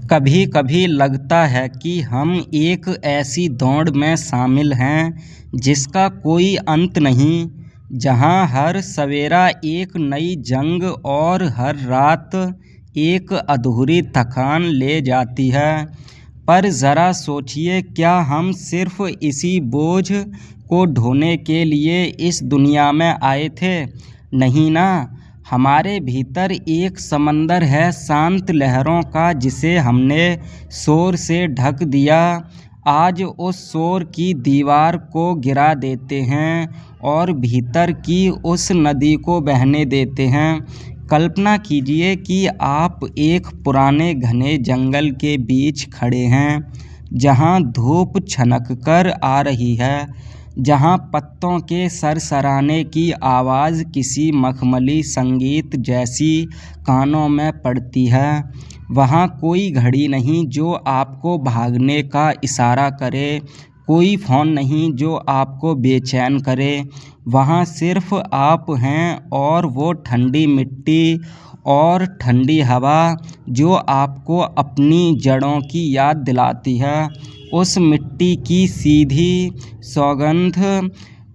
कभी कभी लगता है कि हम एक ऐसी दौड़ में शामिल हैं जिसका कोई अंत नहीं, जहां हर सवेरा एक नई जंग और हर रात एक अधूरी थकान ले जाती है। पर ज़रा सोचिए, क्या हम सिर्फ इसी बोझ को ढोने के लिए इस दुनिया में आए थे? नहीं ना। हमारे भीतर एक समंदर है शांत लहरों का, जिसे हमने शोर से ढक दिया। आज उस शोर की दीवार को गिरा देते हैं और भीतर की उस नदी को बहने देते हैं। कल्पना कीजिए कि आप एक पुराने घने जंगल के बीच खड़े हैं, जहां धूप छनककर आ रही है, जहां पत्तों के सरसराने की आवाज़ किसी मखमली संगीत जैसी कानों में पड़ती है। वहां कोई घड़ी नहीं जो आपको भागने का इशारा करे, कोई फ़ोन नहीं जो आपको बेचैन करे। वहां सिर्फ आप हैं और वो ठंडी मिट्टी और ठंडी हवा जो आपको अपनी जड़ों की याद दिलाती है। उस मिट्टी की सीधी सौगंध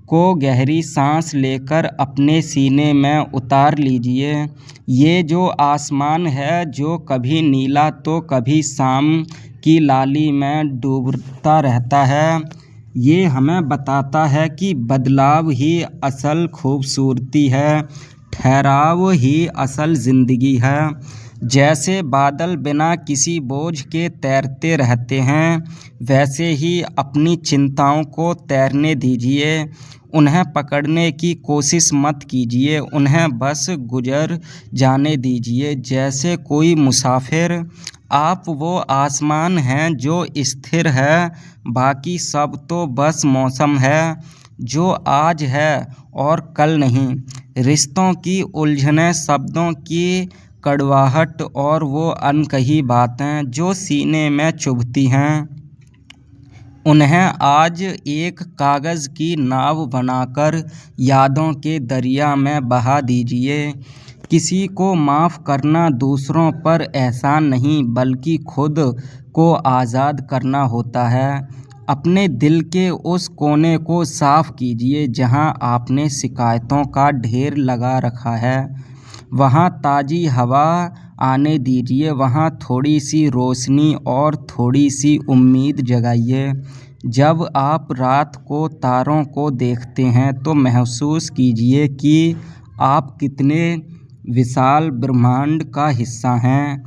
को गहरी सांस लेकर अपने सीने में उतार लीजिए। ये जो आसमान है, जो कभी नीला तो कभी शाम की लाली में डूबता रहता है, ये हमें बताता है कि बदलाव ही असल खूबसूरती है, ठहराव ही असल ज़िंदगी है। जैसे बादल बिना किसी बोझ के तैरते रहते हैं, वैसे ही अपनी चिंताओं को तैरने दीजिए। उन्हें पकड़ने की कोशिश मत कीजिए, उन्हें बस गुजर जाने दीजिए जैसे कोई मुसाफिर। आप वो आसमान हैं जो स्थिर है, बाकी सब तो बस मौसम है, जो आज है और कल नहीं। रिश्तों की उलझनें, शब्दों की कड़वाहट और वो अनकही बातें जो सीने में चुभती हैं, उन्हें आज एक कागज़ की नाव बनाकर यादों के दरिया में बहा दीजिए। किसी को माफ़ करना दूसरों पर एहसान नहीं, बल्कि खुद को आज़ाद करना होता है। अपने दिल के उस कोने को साफ़ कीजिए जहां आपने शिकायतों का ढेर लगा रखा है। वहां ताज़ी हवा आने दीजिए, वहां थोड़ी सी रोशनी और थोड़ी सी उम्मीद जगाइए। जब आप रात को तारों को देखते हैं तो महसूस कीजिए कि आप कितने विशाल ब्रह्मांड का हिस्सा हैं।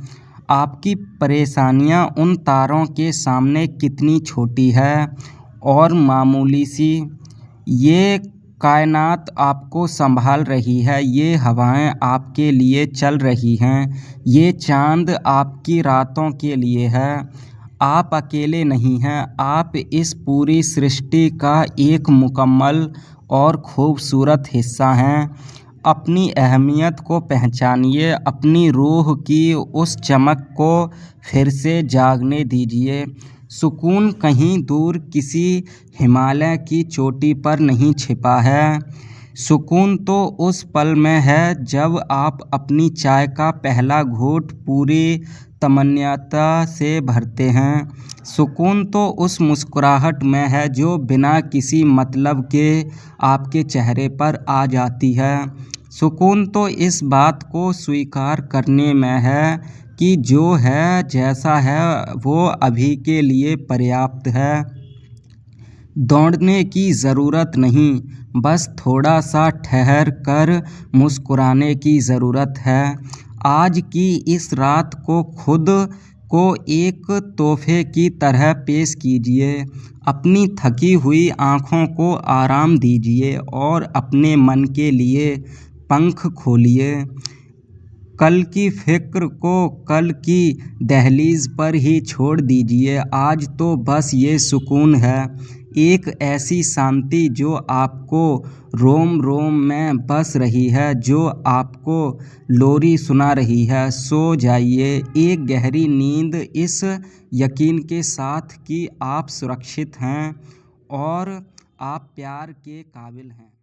आपकी परेशानियां उन तारों के सामने कितनी छोटी है और मामूली सी। ये कायनात आपको संभाल रही है, ये हवाएं आपके लिए चल रही हैं, ये चांद आपकी रातों के लिए है। आप अकेले नहीं हैं, आप इस पूरी सृष्टि का एक मुकम्मल और खूबसूरत हिस्सा हैं। अपनी अहमियत को पहचानिए, अपनी रूह की उस चमक को फिर से जागने दीजिए। सुकून कहीं दूर किसी हिमालय की चोटी पर नहीं छिपा है। सुकून तो उस पल में है जब आप अपनी चाय का पहला घूंट पूरी तमन्यता से भरते हैं। सुकून तो उस मुस्कुराहट में है जो बिना किसी मतलब के आपके चेहरे पर आ जाती है। सुकून तो इस बात को स्वीकार करने में है कि जो है, जैसा है, वो अभी के लिए पर्याप्त है। दौड़ने की ज़रूरत नहीं, बस थोड़ा सा ठहर कर मुस्कुराने की ज़रूरत है। आज की इस रात को खुद को एक तोहफे की तरह पेश कीजिए। अपनी थकी हुई आँखों को आराम दीजिए और अपने मन के लिए पंख खोलिए। कल की फिक्र को कल की दहलीज पर ही छोड़ दीजिए। आज तो बस ये सुकून है, एक ऐसी शांति जो आपको रोम रोम में बस रही है, जो आपको लोरी सुना रही है। सो जाइए एक गहरी नींद इस यकीन के साथ कि आप सुरक्षित हैं और आप प्यार के काबिल हैं।